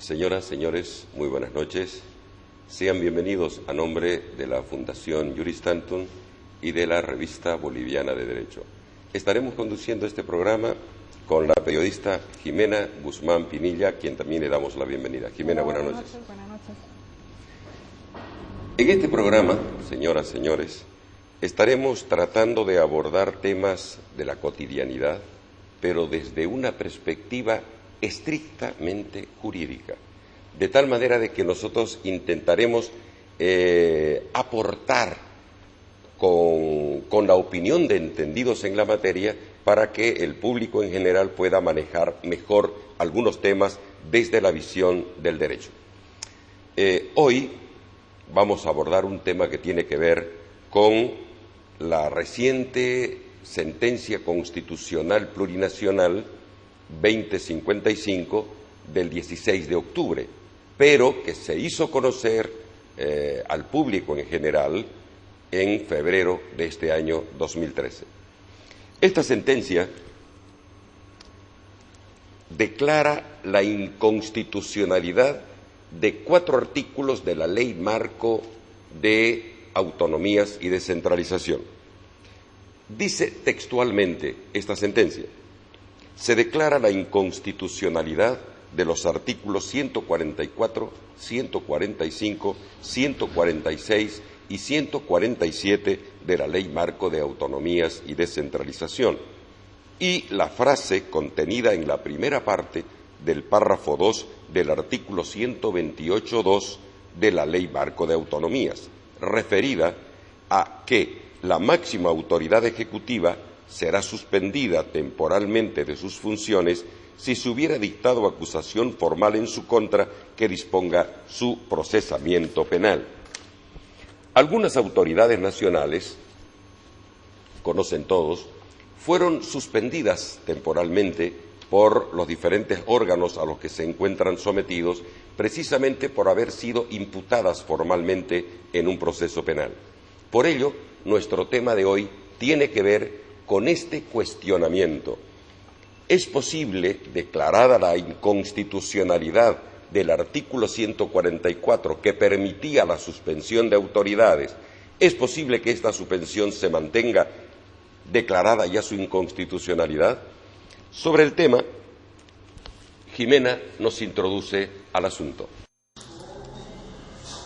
Señoras, señores, muy buenas noches. Sean bienvenidos a nombre de la Fundación Juris Tantum y de la Revista Boliviana de Derecho. Estaremos conduciendo este programa con la periodista Jimena Guzmán Pinilla, a quien también le damos la bienvenida. Jimena, buenas noches. Buenas noches. En este programa, señoras, señores, estaremos tratando de abordar temas de la cotidianidad, pero desde una perspectiva estrictamente jurídica, de tal manera de que nosotros intentaremos aportar con la opinión de entendidos en la materia para que el público en general pueda manejar mejor algunos temas desde la visión del derecho. Hoy vamos a abordar un tema que tiene que ver con la reciente sentencia constitucional plurinacional 2055 del 16 de octubre, pero que se hizo conocer al público en general en febrero de este año 2013. Esta sentencia declara la inconstitucionalidad de 4 artículos de la Ley Marco de Autonomías y Descentralización. Dice textualmente esta sentencia: se declara la inconstitucionalidad de los artículos 144, 145, 146 y 147 de la Ley Marco de Autonomías y Descentralización, y la frase contenida en la primera parte del párrafo 2 del artículo 128.2 de la Ley Marco de Autonomías, referida a que la máxima autoridad ejecutiva será suspendida temporalmente de sus funciones si se hubiera dictado acusación formal en su contra que disponga su procesamiento penal. Algunas autoridades nacionales, conocen todos, fueron suspendidas temporalmente por los diferentes órganos a los que se encuentran sometidos, precisamente por haber sido imputadas formalmente en un proceso penal. Por ello, nuestro tema de hoy tiene que ver con este cuestionamiento. ¿Es posible, declarada la inconstitucionalidad del artículo 144 que permitía la suspensión de autoridades, es posible que esta suspensión se mantenga declarada ya su inconstitucionalidad? Sobre el tema, Jimena nos introduce al asunto.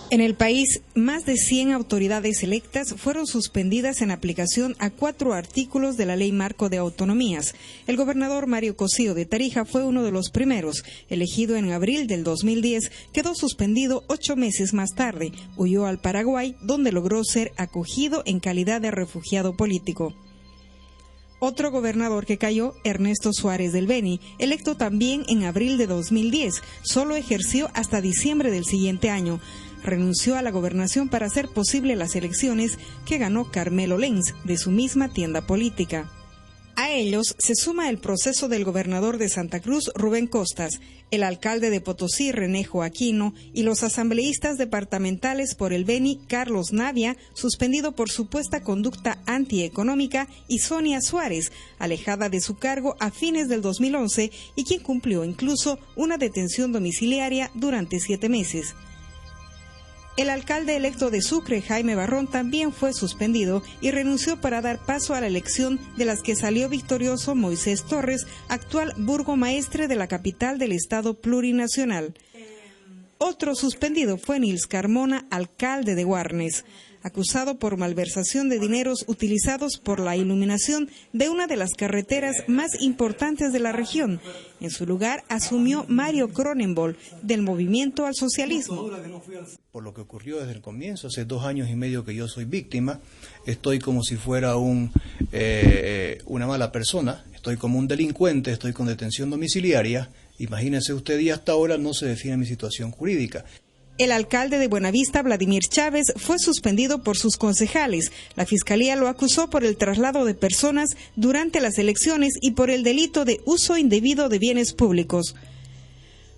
En el país, más de 100 autoridades electas fueron suspendidas en aplicación a 4 artículos de la Ley Marco de Autonomías. El gobernador Mario Cosío de Tarija fue uno de los primeros. Elegido en abril del 2010, quedó suspendido 8 meses más tarde. Huyó al Paraguay, donde logró ser acogido en calidad de refugiado político. Otro gobernador que cayó, Ernesto Suárez del Beni, electo también en abril de 2010, solo ejerció hasta diciembre del siguiente año. Renunció a la gobernación para hacer posible las elecciones que ganó Carmelo Lenz, de su misma tienda política. A ellos se suma el proceso del gobernador de Santa Cruz, Rubén Costas, el alcalde de Potosí, René Joaquino, y los asambleístas departamentales por el Beni, Carlos Navia, suspendido por supuesta conducta antieconómica, y Sonia Suárez, alejada de su cargo a fines del 2011 y quien cumplió incluso una detención domiciliaria durante 7 meses. El alcalde electo de Sucre, Jaime Barrón, también fue suspendido y renunció para dar paso a la elección de las que salió victorioso Moisés Torres, actual burgomaestre de la capital del estado plurinacional. Otro suspendido fue Nils Carmona, alcalde de Guarnes, acusado por malversación de dineros utilizados por la iluminación de una de las carreteras más importantes de la región. En su lugar asumió Mario Cronenbol, del Movimiento al Socialismo. Por lo que ocurrió desde el comienzo, hace 2 años y medio que yo soy víctima, estoy como si fuera una mala persona, estoy como un delincuente, estoy con detención domiciliaria. Imagínese usted, y hasta ahora no se define mi situación jurídica. El alcalde de Buenavista, Vladimir Chávez, fue suspendido por sus concejales. La Fiscalía lo acusó por el traslado de personas durante las elecciones y por el delito de uso indebido de bienes públicos.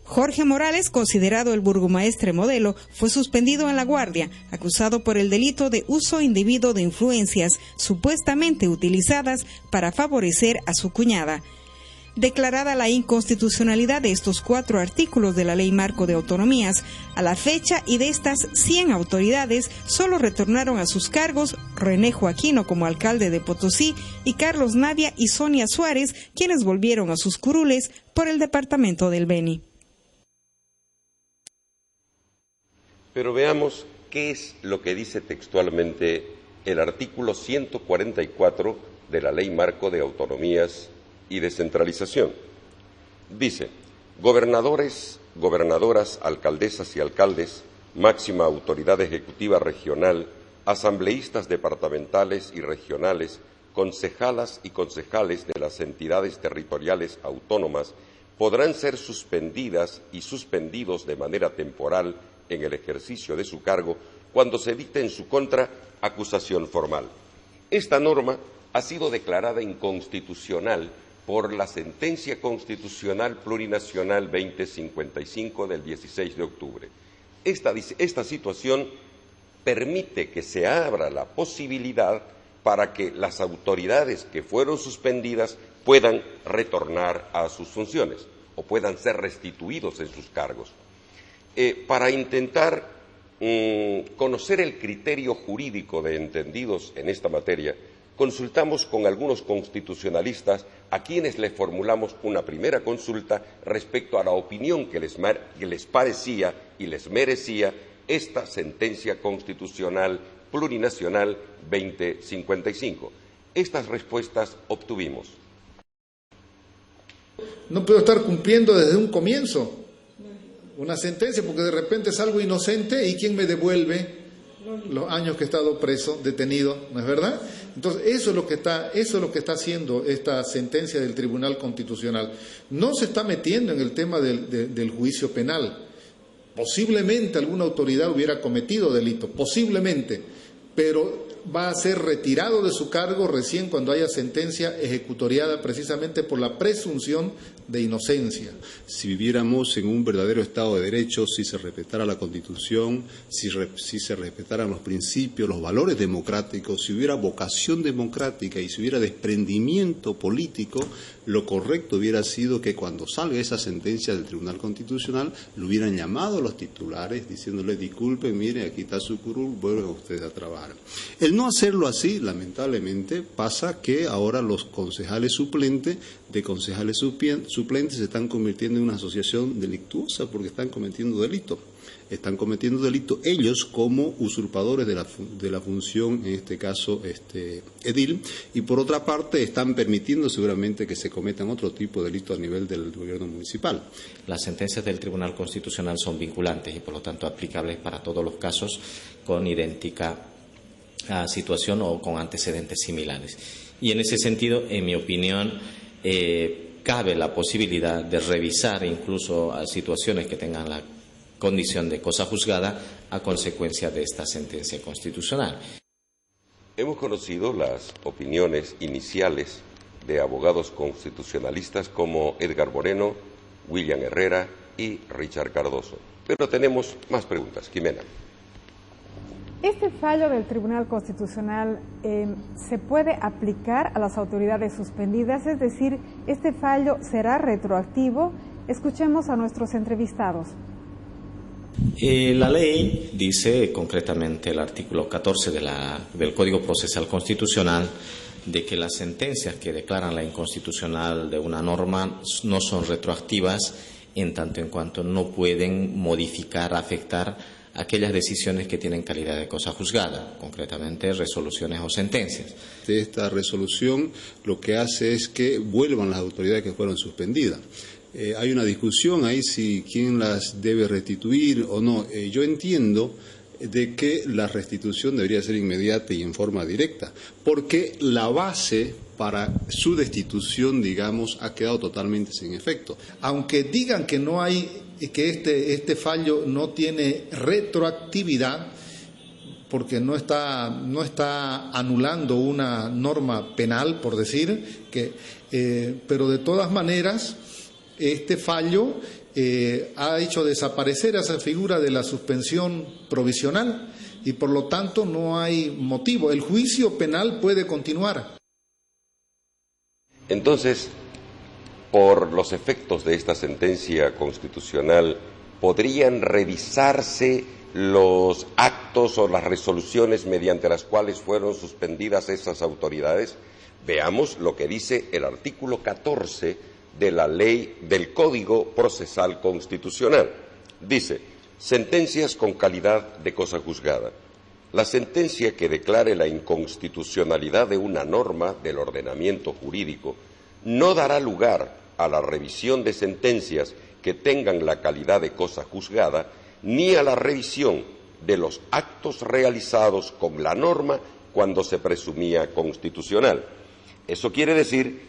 Jorge Morales, considerado el burgomaestre modelo, fue suspendido en La Guardia, acusado por el delito de uso indebido de influencias supuestamente utilizadas para favorecer a su cuñada. Declarada la inconstitucionalidad de estos 4 artículos de la Ley Marco de Autonomías, a la fecha y de estas 100 autoridades, solo retornaron a sus cargos René Joaquino como alcalde de Potosí y Carlos Navia y Sonia Suárez, quienes volvieron a sus curules por el departamento del Beni. Pero veamos qué es lo que dice textualmente el artículo 144 de la Ley Marco de Autonomías y Descentralización. Dice: gobernadores, gobernadoras, alcaldesas y alcaldes, máxima autoridad ejecutiva regional, asambleístas departamentales y regionales, concejalas y concejales de las entidades territoriales autónomas podrán ser suspendidas y suspendidos de manera temporal en el ejercicio de su cargo cuando se dicte en su contra acusación formal. Esta norma ha sido declarada inconstitucional por la Sentencia Constitucional Plurinacional 2055 del 16 de octubre. Esta situación permite que se abra la posibilidad para que las autoridades que fueron suspendidas puedan retornar a sus funciones o puedan ser restituidos en sus cargos. Para intentar conocer el criterio jurídico de entendidos en esta materia, consultamos con algunos constitucionalistas a quienes les formulamos una primera consulta respecto a la opinión que les parecía y les merecía esta sentencia constitucional plurinacional 2055. Estas respuestas obtuvimos. No puedo estar cumpliendo desde un comienzo una sentencia porque de repente salgo inocente y ¿quién me devuelve los años que he estado preso, detenido? ¿No es verdad? Entonces, eso es lo que está haciendo esta sentencia del Tribunal Constitucional. No se está metiendo en el tema del juicio penal. Posiblemente alguna autoridad hubiera cometido delito, posiblemente, pero va a ser retirado de su cargo recién cuando haya sentencia ejecutoriada precisamente por la presunción de inocencia. Si viviéramos en un verdadero Estado de Derecho, si se respetara la Constitución, si se respetaran los principios, los valores democráticos, si hubiera vocación democrática y si hubiera desprendimiento político, lo correcto hubiera sido que cuando salga esa sentencia del Tribunal Constitucional lo hubieran llamado a los titulares diciéndole: disculpen, mire, aquí está su curul, vuelvan ustedes a trabajar. El no hacerlo así, lamentablemente, pasa que ahora los concejales suplentes de concejales suplentes se están convirtiendo en una asociación delictuosa porque están cometiendo delito. Están cometiendo delito ellos como usurpadores de la función, en este caso edil, y por otra parte están permitiendo seguramente que se cometan otro tipo de delitos a nivel del gobierno municipal. Las sentencias del Tribunal Constitucional son vinculantes y por lo tanto aplicables para todos los casos con idéntica situación o con antecedentes similares. Y en ese sentido, en mi opinión, cabe la posibilidad de revisar incluso a situaciones que tengan la condición de cosa juzgada a consecuencia de esta sentencia constitucional. Hemos conocido las opiniones iniciales de abogados constitucionalistas como Edgar Moreno, William Herrera y Richard Cardoso. Pero tenemos más preguntas. Jimena. ¿Este fallo del Tribunal Constitucional se puede aplicar a las autoridades suspendidas? Es decir, ¿este fallo será retroactivo? Escuchemos a nuestros entrevistados. La ley dice concretamente el artículo 14 del Código Procesal Constitucional de que las sentencias que declaran la inconstitucional de una norma no son retroactivas en tanto en cuanto no pueden modificar, afectar aquellas decisiones que tienen calidad de cosa juzgada, concretamente resoluciones o sentencias. Esta resolución lo que hace es que vuelvan las autoridades que fueron suspendidas. Hay una discusión ahí si quién las debe restituir o no. Yo entiendo de que la restitución debería ser inmediata y en forma directa, porque la base para su destitución, digamos, ha quedado totalmente sin efecto. Aunque digan que no hay, que este fallo no tiene retroactividad, porque no está anulando una norma penal, por decir, pero de todas maneras este fallo ha hecho desaparecer esa figura de la suspensión provisional y por lo tanto no hay motivo. El juicio penal puede continuar. Entonces, por los efectos de esta sentencia constitucional, podrían revisarse los actos o las resoluciones mediante las cuales fueron suspendidas esas autoridades? Veamos lo que dice el artículo 14 de la ley del Código Procesal Constitucional. Dice: sentencias con calidad de cosa juzgada. La sentencia que declare la inconstitucionalidad de una norma del ordenamiento jurídico no dará lugar a la revisión de sentencias que tengan la calidad de cosa juzgada, ni a la revisión de los actos realizados con la norma cuando se presumía constitucional. Eso quiere decir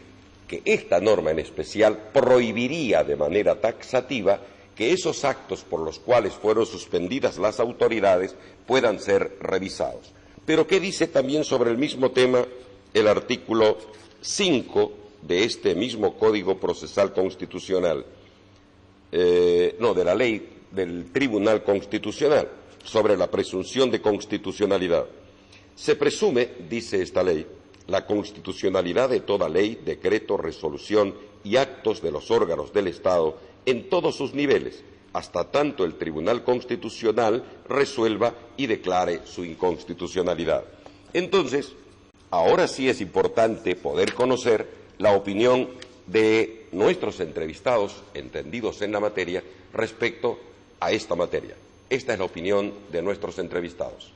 que esta norma en especial prohibiría de manera taxativa que esos actos por los cuales fueron suspendidas las autoridades puedan ser revisados. Pero ¿qué dice también sobre el mismo tema el artículo 5 de este mismo Código Procesal Constitucional? De la ley del Tribunal Constitucional sobre la presunción de constitucionalidad. Se presume, dice esta ley, la constitucionalidad de toda ley, decreto, resolución y actos de los órganos del Estado en todos sus niveles, hasta tanto el Tribunal Constitucional resuelva y declare su inconstitucionalidad. Entonces, ahora sí es importante poder conocer la opinión de nuestros entrevistados, entendidos en la materia, respecto a esta materia. Esta es la opinión de nuestros entrevistados.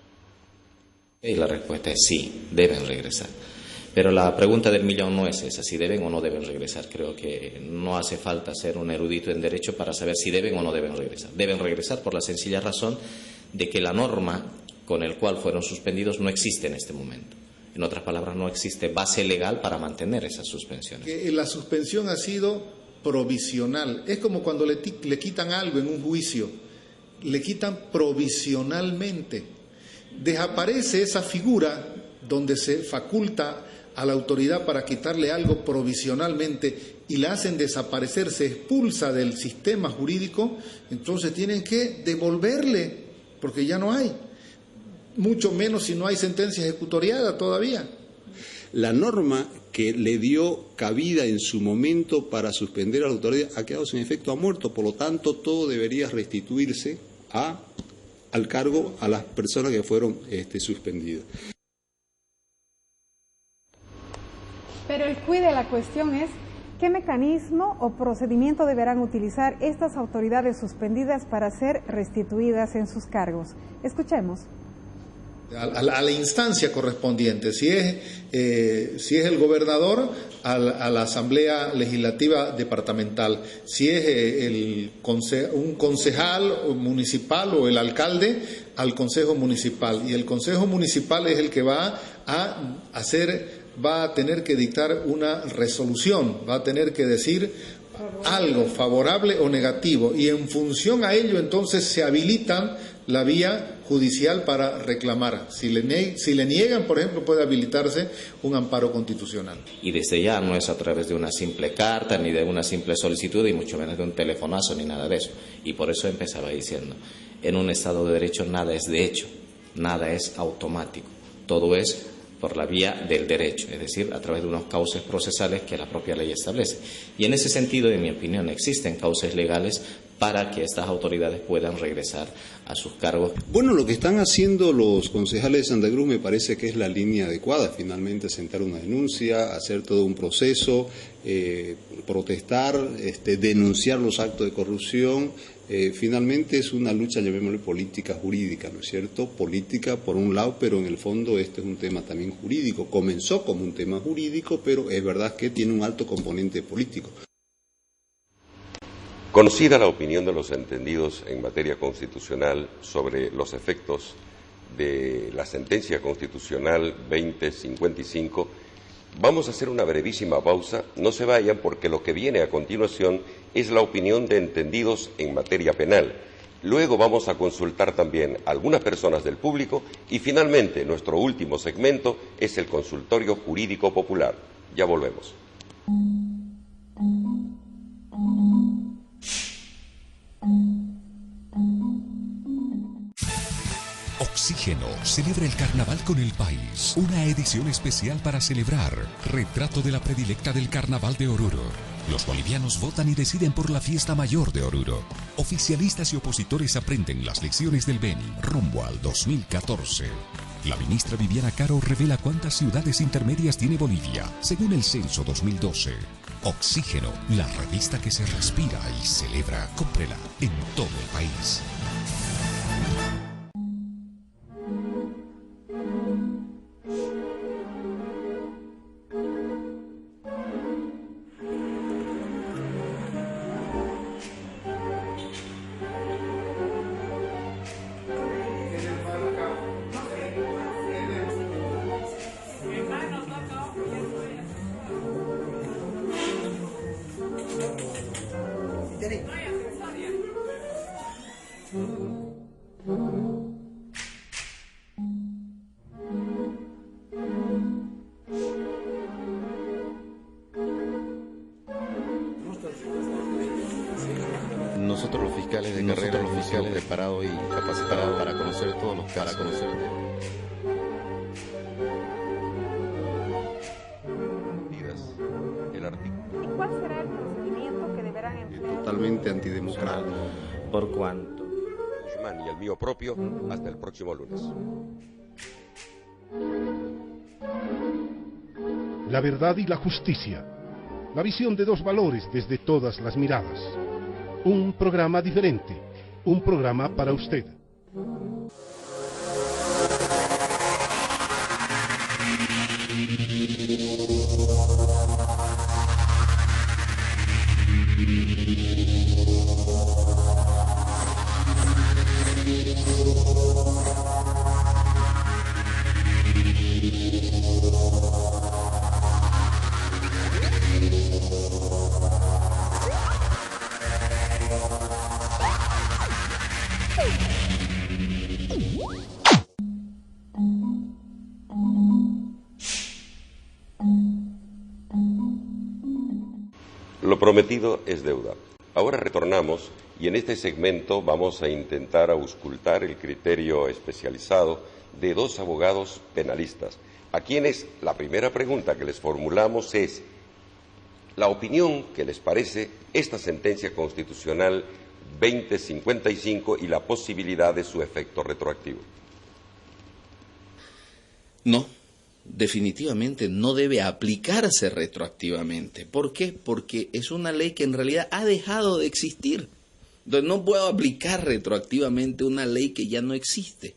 Y la respuesta es sí, deben regresar. Pero la pregunta del millón no es esa, si deben o no deben regresar. Creo que no hace falta ser un erudito en derecho para saber si deben o no deben regresar. Deben regresar por la sencilla razón de que la norma con la cual fueron suspendidos no existe en este momento. En otras palabras, no existe base legal para mantener esas suspensiones. La suspensión ha sido provisional. Es como cuando le quitan algo en un juicio. Le quitan provisionalmente. Desaparece esa figura donde se faculta a la autoridad para quitarle algo provisionalmente y la hacen desaparecer, se expulsa del sistema jurídico, entonces tienen que devolverle, porque ya no hay. Mucho menos si no hay sentencia ejecutoriada todavía. La norma que le dio cabida en su momento para suspender a la autoridad ha quedado sin efecto, ha muerto, por lo tanto todo debería restituirse al cargo a las personas que fueron suspendidas. Pero el quid de la cuestión es ¿qué mecanismo o procedimiento deberán utilizar estas autoridades suspendidas para ser restituidas en sus cargos? Escuchemos. A la instancia correspondiente, si es el gobernador, a la Asamblea Legislativa Departamental, si es un concejal municipal o el alcalde, al Consejo Municipal, y el Consejo Municipal es el que va a tener que dictar una resolución, va a tener que decir algo favorable o negativo, y en función a ello entonces se habilitan la vía judicial para reclamar. Si le niegan, por ejemplo, puede habilitarse un amparo constitucional. Y desde ya no es a través de una simple carta, ni de una simple solicitud, y mucho menos de un telefonazo, ni nada de eso. Y por eso empezaba diciendo, en un Estado de Derecho nada es de hecho, nada es automático, todo es por la vía del derecho, es decir, a través de unos cauces procesales que la propia ley establece. Y en ese sentido, en mi opinión, existen cauces legales para que estas autoridades puedan regresar a sus cargos. Bueno, lo que están haciendo los concejales de Santa Cruz me parece que es la línea adecuada, finalmente sentar una denuncia, hacer todo un proceso, protestar, denunciar los actos de corrupción. Finalmente es una lucha, llamémosle política jurídica, ¿no es cierto? Política por un lado, pero en el fondo este es un tema también jurídico. Comenzó como un tema jurídico, pero es verdad que tiene un alto componente político. Conocida la opinión de los entendidos en materia constitucional sobre los efectos de la sentencia constitucional 2055, vamos a hacer una brevísima pausa. No se vayan, porque lo que viene a continuación es la opinión de entendidos en materia penal. Luego vamos a consultar también a algunas personas del público y finalmente nuestro último segmento es el consultorio jurídico popular. Ya volvemos. Oxígeno Oxígeno celebra el carnaval con el país. Una edición especial para celebrar. Retrato de la predilecta del carnaval de Oruro. Los bolivianos votan y deciden por la fiesta mayor de Oruro. Oficialistas y opositores aprenden las lecciones del Beni rumbo al 2014. La ministra Viviana Caro revela cuántas ciudades intermedias tiene Bolivia, según el censo 2012. Oxígeno, la revista que se respira y celebra. Cómprela en todo el país. Nosotros los fiscales de carrera, los fiscales preparados y capacitados para conocer todos los casos, ¿Y cuál será el procedimiento que deberán emplear? Totalmente antidemocrático. Por cuanto Guzmán y el mío propio, hasta el próximo lunes. La verdad y la justicia. La visión de dos valores desde todas las miradas. Un programa diferente. Un programa para usted. Lo prometido es deuda. Ahora retornamos y en este segmento vamos a intentar auscultar el criterio especializado de dos abogados penalistas, a quienes la primera pregunta que les formulamos es la opinión que les parece esta sentencia constitucional 2055 y la posibilidad de su efecto retroactivo. No. Definitivamente no debe aplicarse retroactivamente. ¿Por qué? Porque es una ley que en realidad ha dejado de existir. Entonces no puedo aplicar retroactivamente una ley que ya no existe.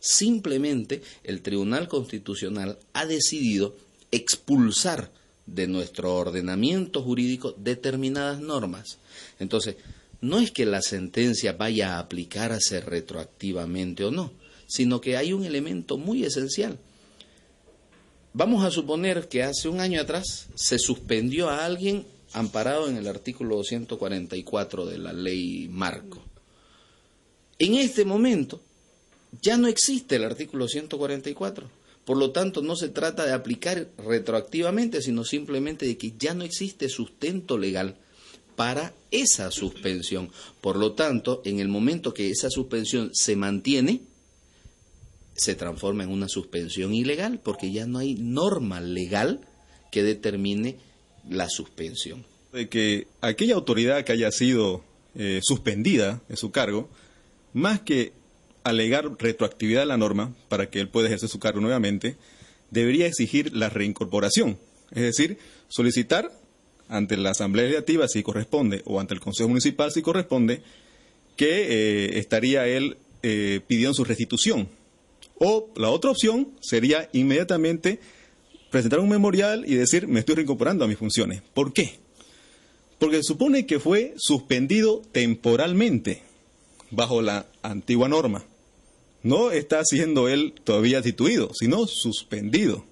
Simplemente el Tribunal Constitucional ha decidido expulsar de nuestro ordenamiento jurídico determinadas normas. Entonces, no es que la sentencia vaya a aplicarse retroactivamente o no, sino que hay un elemento muy esencial. Vamos a suponer que hace un año atrás se suspendió a alguien amparado en el artículo 244 de la ley marco. En este momento ya no existe el artículo 144. Por lo tanto, no se trata de aplicar retroactivamente, sino simplemente de que ya no existe sustento legal para esa suspensión. Por lo tanto, en el momento que esa suspensión se mantiene, se transforma en una suspensión ilegal porque ya no hay norma legal que determine la suspensión. De que aquella autoridad que haya sido suspendida en su cargo, más que alegar retroactividad a la norma para que él pueda ejercer su cargo nuevamente, debería exigir la reincorporación, es decir, solicitar ante la Asamblea Legislativa si corresponde o ante el Consejo Municipal si corresponde que estaría él pidiendo su restitución. O la otra opción sería inmediatamente presentar un memorial y decir, me estoy reincorporando a mis funciones. ¿Por qué? Porque se supone que fue suspendido temporalmente bajo la antigua norma. No está siendo él todavía destituido, sino suspendido.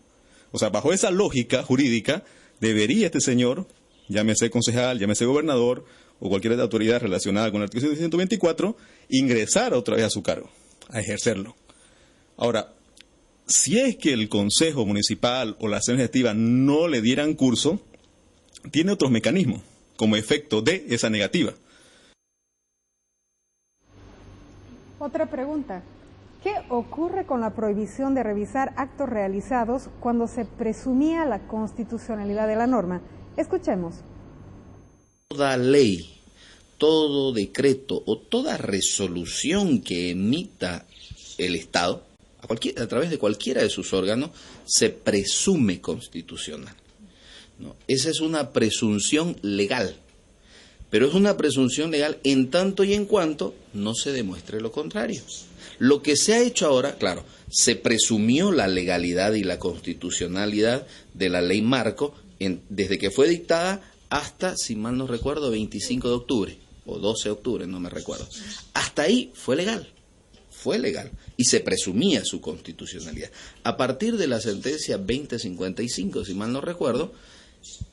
O sea, bajo esa lógica jurídica, debería este señor, llámese concejal, llámese gobernador o cualquier autoridad relacionada con el artículo 124, ingresar otra vez a su cargo, a ejercerlo. Ahora, si es que el Consejo Municipal o la Asamblea Legislativa no le dieran curso, tiene otros mecanismos como efecto de esa negativa. Otra pregunta. ¿Qué ocurre con la prohibición de revisar actos realizados cuando se presumía la constitucionalidad de la norma? Escuchemos. Toda ley, todo decreto o toda resolución que emita el Estado, a través de cualquiera de sus órganos, se presume constitucional, ¿no? Esa es una presunción legal, pero es una presunción legal en tanto y en cuanto no se demuestre lo contrario. Lo que se ha hecho ahora, claro, se presumió la legalidad y la constitucionalidad de la ley marco desde que fue dictada hasta, si mal no recuerdo, 25 de octubre o 12 de octubre, no me recuerdo. Hasta ahí fue legal y se presumía su constitucionalidad. A partir de la sentencia 2055, si mal no recuerdo,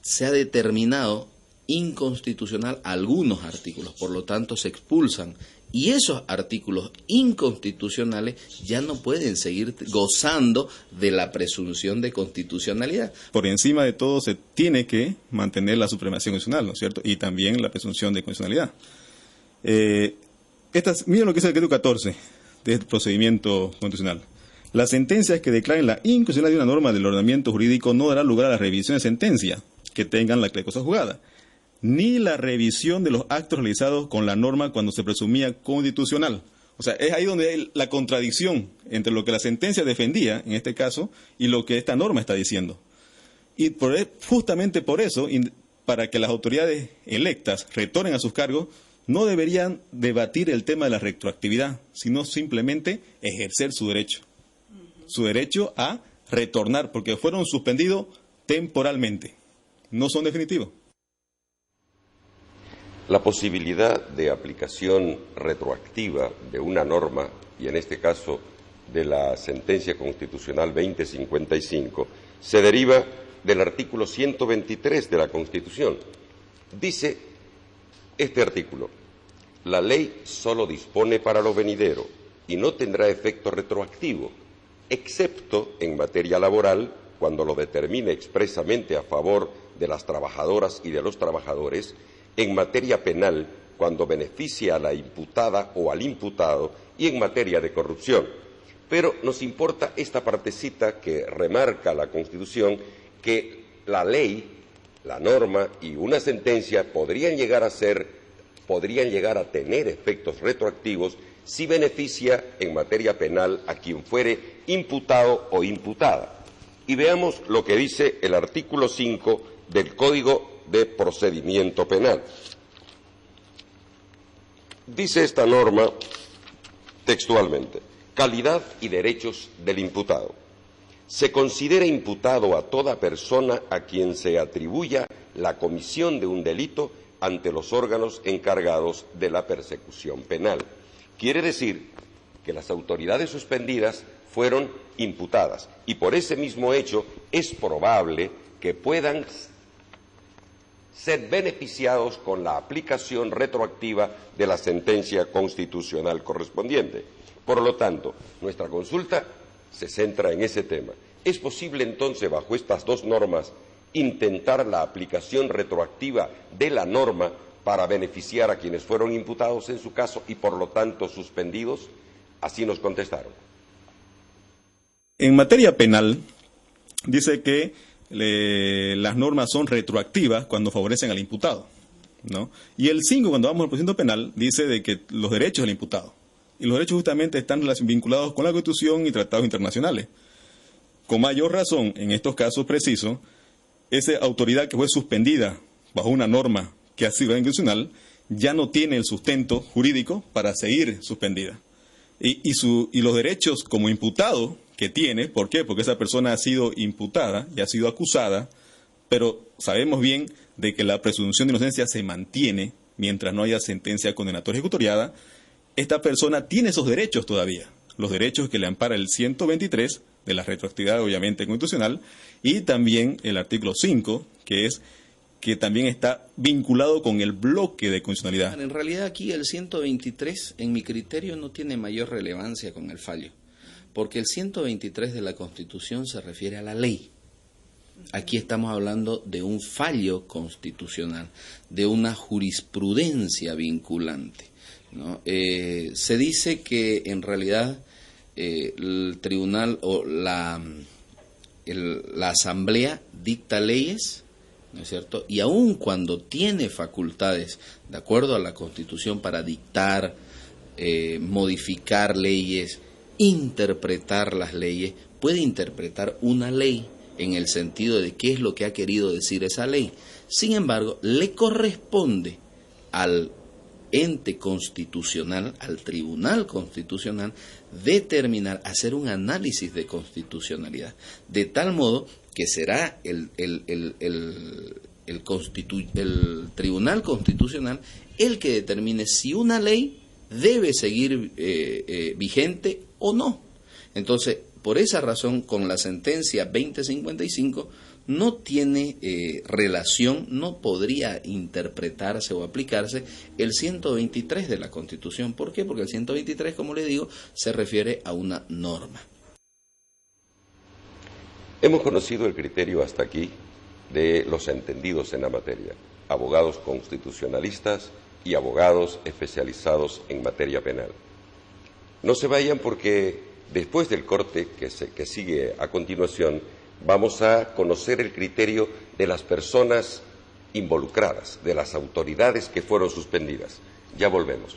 se ha determinado inconstitucional algunos artículos, por lo tanto se expulsan. Y esos artículos inconstitucionales ya no pueden seguir gozando de la presunción de constitucionalidad. Por encima de todo se tiene que mantener la supremacía constitucional, ¿no es cierto? Y también la presunción de constitucionalidad. Miren lo que es el decreto 14 del procedimiento constitucional. Las sentencias que declaren la inconstitucionalidad de una norma del ordenamiento jurídico no dará lugar a la revisión de sentencia que tengan la cosa juzgada, ni la revisión de los actos realizados con la norma cuando se presumía constitucional. O sea, es ahí donde hay la contradicción entre lo que la sentencia defendía, en este caso, y lo que esta norma está diciendo. Y justamente por eso, para que las autoridades electas retornen a sus cargos, no deberían debatir el tema de la retroactividad, sino simplemente ejercer su derecho a retornar, porque fueron suspendidos temporalmente, no son definitivos. La posibilidad de aplicación retroactiva de una norma, y en este caso de la sentencia constitucional 2055, se deriva del artículo 123 de la Constitución. Dice este artículo: la ley solo dispone para lo venidero y no tendrá efecto retroactivo, excepto en materia laboral, cuando lo determine expresamente a favor de las trabajadoras y de los trabajadores, en materia penal, cuando beneficia a la imputada o al imputado, y en materia de corrupción. Pero nos importa esta partecita que remarca la Constitución, que la ley, la norma y una sentencia podrían llegar a tener efectos retroactivos si beneficia en materia penal a quien fuere imputado o imputada. Y veamos lo que dice el artículo 5 del Código de Procedimiento Penal. Dice esta norma textualmente: calidad y derechos del imputado. Se considera imputado a toda persona a quien se atribuya la comisión de un delito ante los órganos encargados de la persecución penal. Quiere decir que las autoridades suspendidas fueron imputadas y por ese mismo hecho es probable que puedan ser beneficiados con la aplicación retroactiva de la sentencia constitucional correspondiente. Por lo tanto, nuestra consulta se centra en ese tema. ¿Es posible entonces, bajo estas dos normas, intentar la aplicación retroactiva de la norma para beneficiar a quienes fueron imputados en su caso y por lo tanto suspendidos? Así nos contestaron. En materia penal, dice que las normas son retroactivas cuando favorecen al imputado, ¿no? Y el 5, cuando vamos al procedimiento penal, dice de que los derechos del imputado. Y los derechos justamente están vinculados con la Constitución y tratados internacionales. Con mayor razón, en estos casos precisos, esa autoridad que fue suspendida bajo una norma que ha sido inconstitucional ya no tiene el sustento jurídico para seguir suspendida. Y los derechos como imputado que tiene, ¿por qué? Porque esa persona ha sido imputada y ha sido acusada, pero sabemos bien de que la presunción de inocencia se mantiene mientras no haya sentencia condenatoria ejecutoriada. Esta persona tiene esos derechos todavía, los derechos que le ampara el 123 de la retroactividad obviamente constitucional y también el artículo 5, que también está vinculado con el bloque de constitucionalidad. En realidad aquí el 123, en mi criterio, no tiene mayor relevancia con el fallo, porque el 123 de la Constitución se refiere a la ley. Aquí estamos hablando de un fallo constitucional, de una jurisprudencia vinculante, ¿no? Se dice que en realidad el tribunal o la asamblea dicta leyes, ¿no es cierto? Y aun cuando tiene facultades, de acuerdo a la Constitución, para dictar, modificar leyes, interpretar las leyes, puede interpretar una ley en el sentido de qué es lo que ha querido decir esa ley. Sin embargo, le corresponde al ente constitucional, al Tribunal Constitucional, determinar, hacer un análisis de constitucionalidad, de tal modo que será el Tribunal Constitucional el que determine si una ley debe seguir vigente o no. Entonces, por esa razón, con la sentencia 2055 no tiene relación, no podría interpretarse o aplicarse el 123 de la Constitución. ¿Por qué? Porque el 123, como le digo, se refiere a una norma. Hemos conocido el criterio hasta aquí de los entendidos en la materia, abogados constitucionalistas y abogados especializados en materia penal. No se vayan porque después del corte que sigue a continuación, vamos a conocer el criterio de las personas involucradas, de las autoridades que fueron suspendidas. Ya volvemos.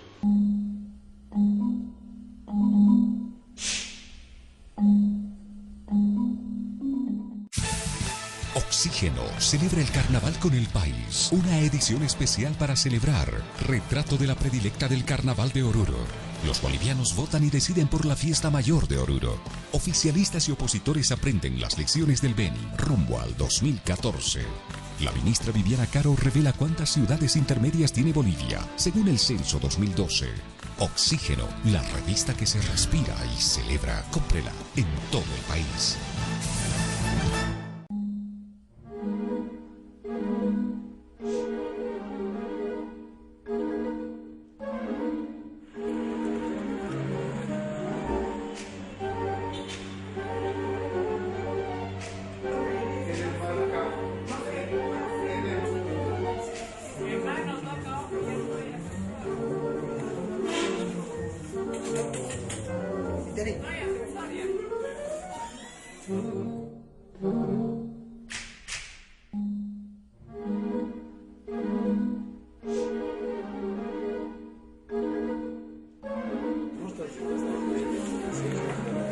Oxígeno celebra el carnaval con el país. Una edición especial para celebrar. Retrato de la predilecta del carnaval de Oruro. Los bolivianos votan y deciden por la fiesta mayor de Oruro. Oficialistas y opositores aprenden las lecciones del Beni rumbo al 2014. La ministra Viviana Caro revela cuántas ciudades intermedias tiene Bolivia, según el censo 2012. Oxígeno, la revista que se respira y celebra. Cómprela en todo el país.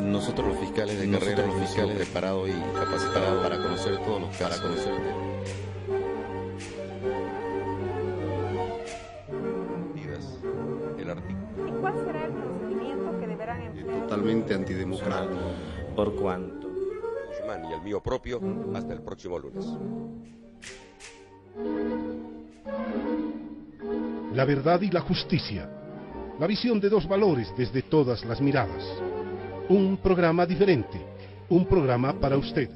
Nosotros los fiscales de carrera, los fiscales preparados y capacitados para conocer todos los casos. ¿Y cuál será el procedimiento que deberán emplear? Totalmente antidemocrático. Por cuanto. Guzmán y el mío propio, hasta el próximo lunes. La verdad y la justicia. La visión de dos valores desde todas las miradas. Un programa diferente, un programa para usted.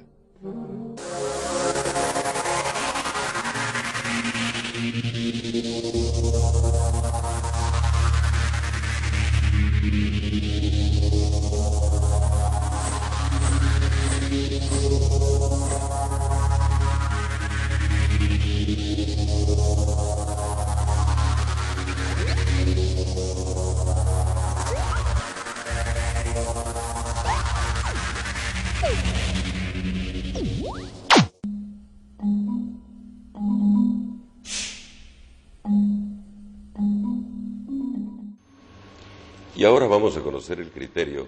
Y ahora vamos a conocer el criterio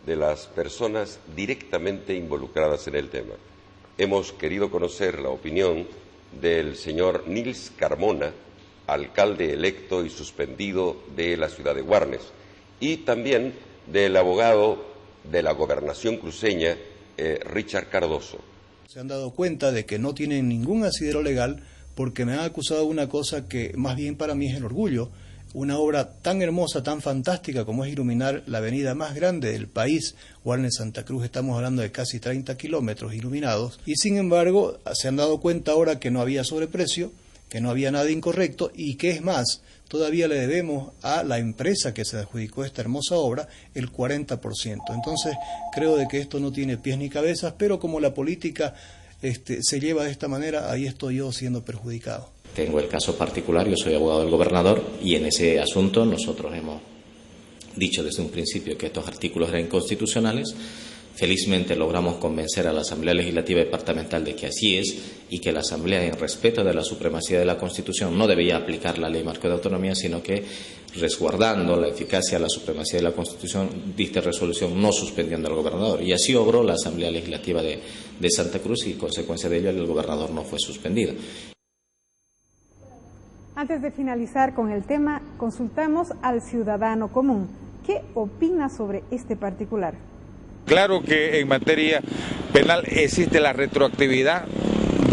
de las personas directamente involucradas en el tema. Hemos querido conocer la opinión del señor Nils Carmona, alcalde electo y suspendido de la ciudad de Guarnes, y también del abogado de la Gobernación cruceña, Richard Cardoso. Se han dado cuenta de que no tienen ningún asidero legal porque me han acusado de una cosa que más bien para mí es el orgullo. Una obra tan hermosa, tan fantástica como es iluminar la avenida más grande del país, Guarnes-Santa Cruz, estamos hablando de casi 30 kilómetros iluminados, y sin embargo se han dado cuenta ahora que no había sobreprecio, que no había nada incorrecto, y que es más, todavía le debemos a la empresa que se adjudicó esta hermosa obra el 40%. Entonces creo de que esto no tiene pies ni cabezas, pero como la política se lleva de esta manera, ahí estoy yo siendo perjudicado. Tengo el caso particular, yo soy abogado del gobernador y en ese asunto nosotros hemos dicho desde un principio que estos artículos eran inconstitucionales. Felizmente logramos convencer a la Asamblea Legislativa Departamental de que así es y que la Asamblea, en respeto de la supremacía de la Constitución, no debía aplicar la Ley Marco de Autonomía, sino que, resguardando la eficacia de la supremacía de la Constitución, dicta resolución no suspendiendo al gobernador. Y así obró la Asamblea Legislativa de Santa Cruz y, consecuencia de ello, el gobernador no fue suspendido. Antes de finalizar con el tema, consultamos al ciudadano común. ¿Qué opina sobre este particular? Claro que en materia penal existe la retroactividad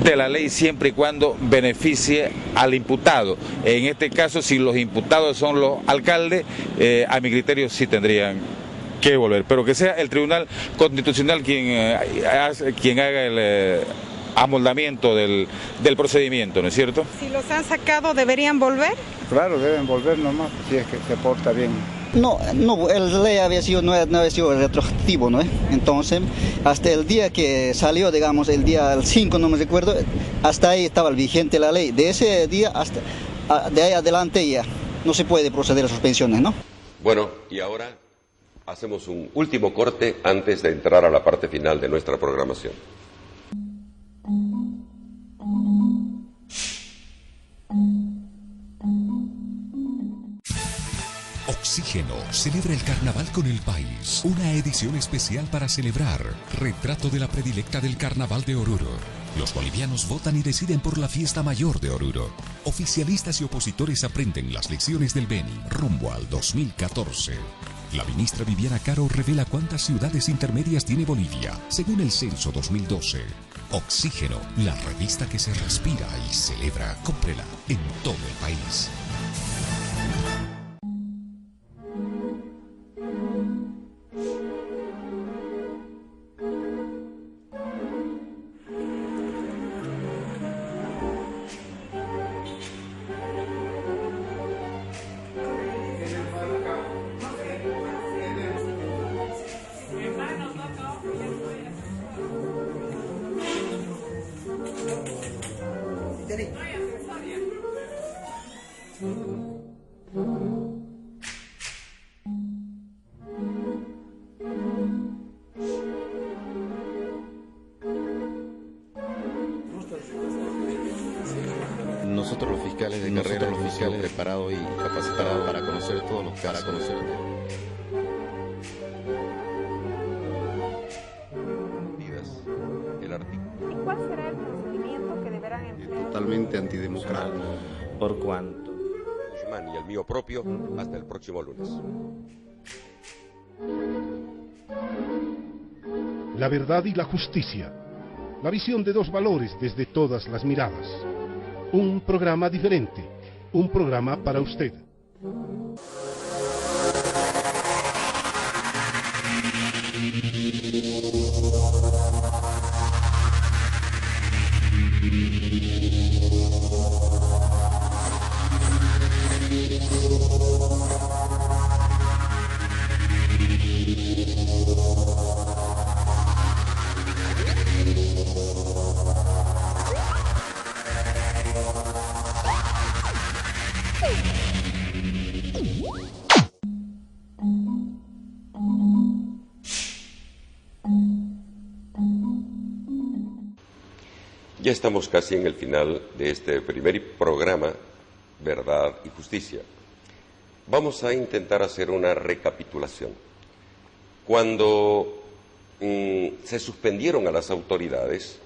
de la ley siempre y cuando beneficie al imputado. En este caso, si los imputados son los alcaldes, a mi criterio sí tendrían que volver, pero que sea el Tribunal Constitucional quien haga el amoldamiento del procedimiento, ¿no es cierto? Si los han sacado, ¿deberían volver? Claro, deben volver nomás, si es que se porta bien. No, el ley no había sido retroactivo, ¿no? Entonces, hasta el día que salió, digamos, el día 5, no me recuerdo, hasta ahí estaba vigente la ley. De ese día hasta de ahí adelante ya no se puede proceder a suspensiones, ¿no? Bueno, y ahora hacemos un último corte antes de entrar a la parte final de nuestra programación. Oxígeno celebra el carnaval con el país. Una edición especial para celebrar. Retrato de la predilecta del carnaval de Oruro. Los bolivianos votan y deciden por la fiesta mayor de Oruro. Oficialistas y opositores aprenden las lecciones del Beni rumbo al 2014. La ministra Viviana Caro revela cuántas ciudades intermedias tiene Bolivia, según el censo 2012. Oxígeno, la revista que se respira y celebra. Cómprela en todo el país. Nosotros los fiscales de carrera, los fiscales preparados y capacitados para conocer todos los casos. ¿Y cuál será el procedimiento que deberán emplear? Totalmente antidemocrático. Por cuanto Guzmán y el mío propio, hasta el próximo lunes. La verdad y la justicia. La visión de dos valores desde todas las miradas. Un programa diferente, un programa para usted. Ya estamos casi en el final de este primer programa, Verdad y Justicia. Vamos a intentar hacer una recapitulación. Cuando se suspendieron a las autoridades,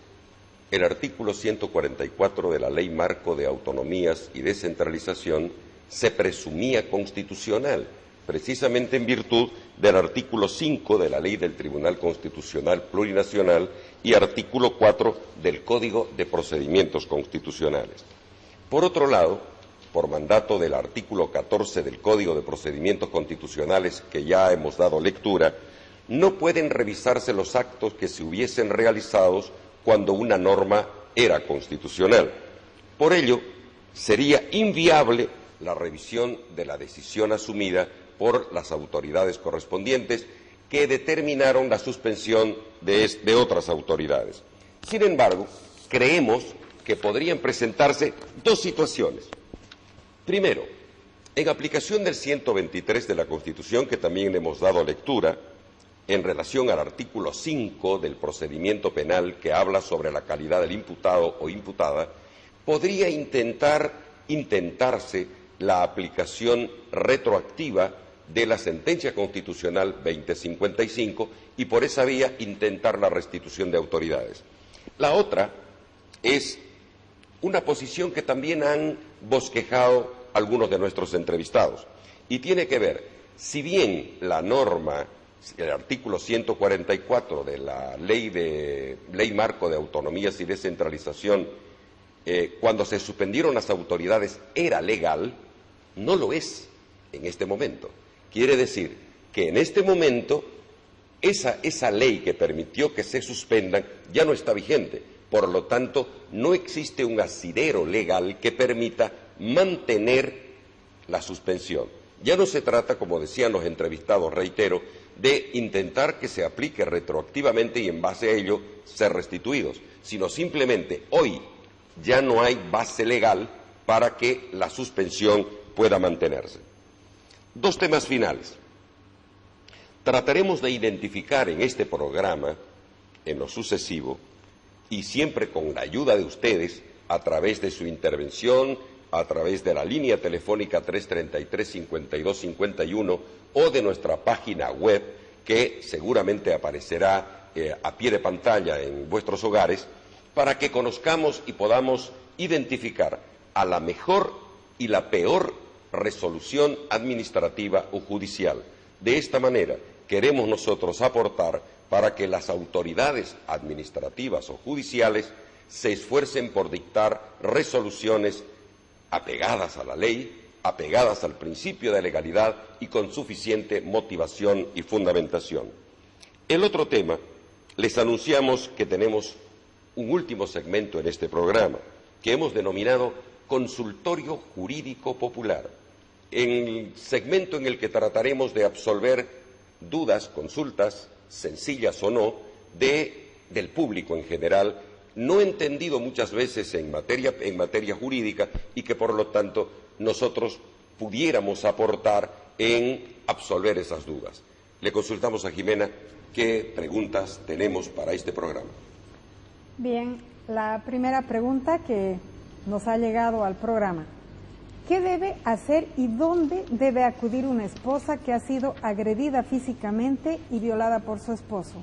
el artículo 144 de la Ley Marco de Autonomías y Descentralización se presumía constitucional, precisamente en virtud del artículo 5 de la Ley del Tribunal Constitucional Plurinacional y artículo 4 del Código de Procedimientos Constitucionales. Por otro lado, por mandato del artículo 14 del Código de Procedimientos Constitucionales que ya hemos dado lectura, no pueden revisarse los actos que se hubiesen realizados cuando una norma era constitucional. Por ello, sería inviable la revisión de la decisión asumida por las autoridades correspondientes que determinaron la suspensión de otras autoridades. Sin embargo, creemos que podrían presentarse dos situaciones. Primero, En aplicación del 123 de la Constitución, que también le hemos dado lectura, en relación al artículo 5 del procedimiento penal que habla sobre la calidad del imputado o imputada, podría intentarse la aplicación retroactiva de la sentencia constitucional 2055 y por esa vía intentar la restitución de autoridades. La otra es una posición que también han bosquejado algunos de nuestros entrevistados y tiene que ver, si bien la norma, el artículo 144 de la Ley Marco de Autonomías y Descentralización, cuando se suspendieron las autoridades era legal, no lo es en este momento. Quiere decir que en este momento esa ley que permitió que se suspendan ya no está vigente. Por lo tanto, no existe un asidero legal que permita mantener la suspensión. Ya no se trata, como decían los entrevistados, reitero, de intentar que se aplique retroactivamente y en base a ello ser restituidos, sino simplemente hoy ya no hay base legal para que la suspensión pueda mantenerse. Dos temas finales. Trataremos de identificar en este programa, en lo sucesivo, y siempre con la ayuda de ustedes, a través de su intervención, a través de la línea telefónica 333-5251 o de nuestra página web, que seguramente aparecerá a pie de pantalla en vuestros hogares, para que conozcamos y podamos identificar a la mejor y la peor resolución administrativa o judicial. De esta manera, queremos nosotros aportar para que las autoridades administrativas o judiciales se esfuercen por dictar resoluciones apegadas a la ley, apegadas al principio de legalidad y con suficiente motivación y fundamentación. El otro tema, les anunciamos que tenemos un último segmento en este programa, que hemos denominado Consultorio Jurídico Popular, en el segmento en el que trataremos de absolver dudas, consultas, sencillas o no, del público en general, no entendido muchas veces en materia jurídica y que por lo tanto nosotros pudiéramos aportar en absolver esas dudas. Le consultamos a Jimena qué preguntas tenemos para este programa. Bien, la primera pregunta que nos ha llegado al programa. ¿Qué debe hacer y dónde debe acudir una esposa que ha sido agredida físicamente y violada por su esposo?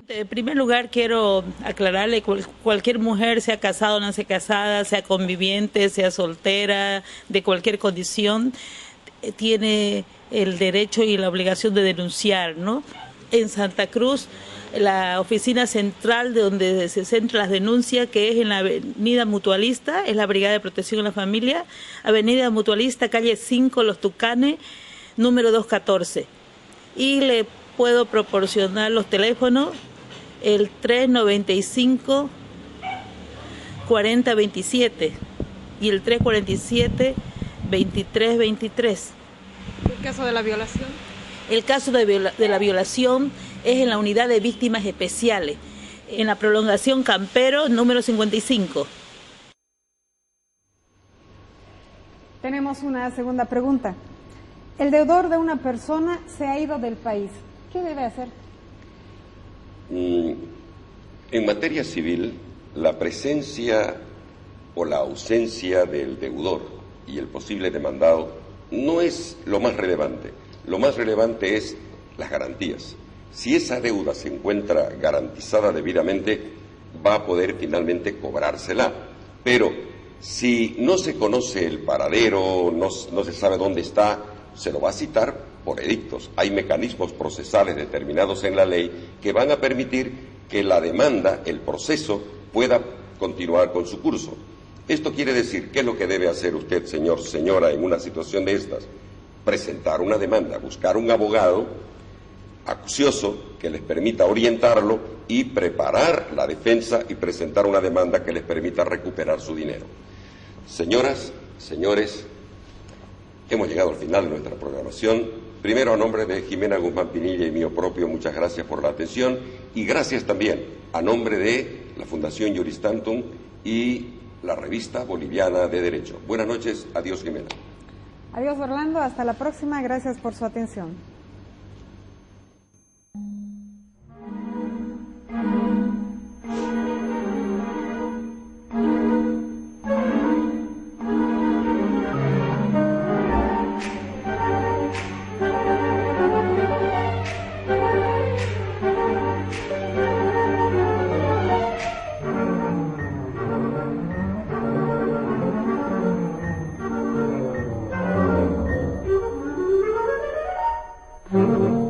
En primer lugar, quiero aclararle, cualquier mujer, sea casada o no sea casada, sea conviviente, sea soltera, de cualquier condición, tiene el derecho y la obligación de denunciar, ¿no? En Santa Cruz, la oficina central de donde se centran las denuncias, que es en la Avenida Mutualista, es la Brigada de Protección a la Familia, Avenida Mutualista, calle 5, Los Tucanes, número 214. Y le puedo proporcionar los teléfonos, el 395-4027 y el 347-2323. ¿El caso de la violación? El caso de la violación es en la unidad de víctimas especiales, en la prolongación Campero, número 55. Tenemos una segunda pregunta. El deudor de una persona se ha ido del país. ¿Qué debe hacer? En materia civil, la presencia o la ausencia del deudor y el posible demandado no es lo más relevante. Lo más relevante es las garantías. Si esa deuda se encuentra garantizada debidamente, va a poder finalmente cobrársela. Pero si no se conoce el paradero, no se sabe dónde está, se lo va a citar por edictos. Hay mecanismos procesales determinados en la ley que van a permitir que la demanda, el proceso, pueda continuar con su curso. Esto quiere decir, ¿qué es lo que debe hacer usted, señor, señora, en una situación de estas? Presentar una demanda, buscar un abogado acucioso que les permita orientarlo y preparar la defensa y presentar una demanda que les permita recuperar su dinero. Señoras, señores, hemos llegado al final de nuestra programación. Primero, a nombre de Jimena Guzmán Pinilla y mío propio, muchas gracias por la atención y gracias también a nombre de la Fundación Juris Tantum y la revista boliviana de Derecho. Buenas noches, adiós Jimena. Adiós Orlando, hasta la próxima, gracias por su atención. Thank you.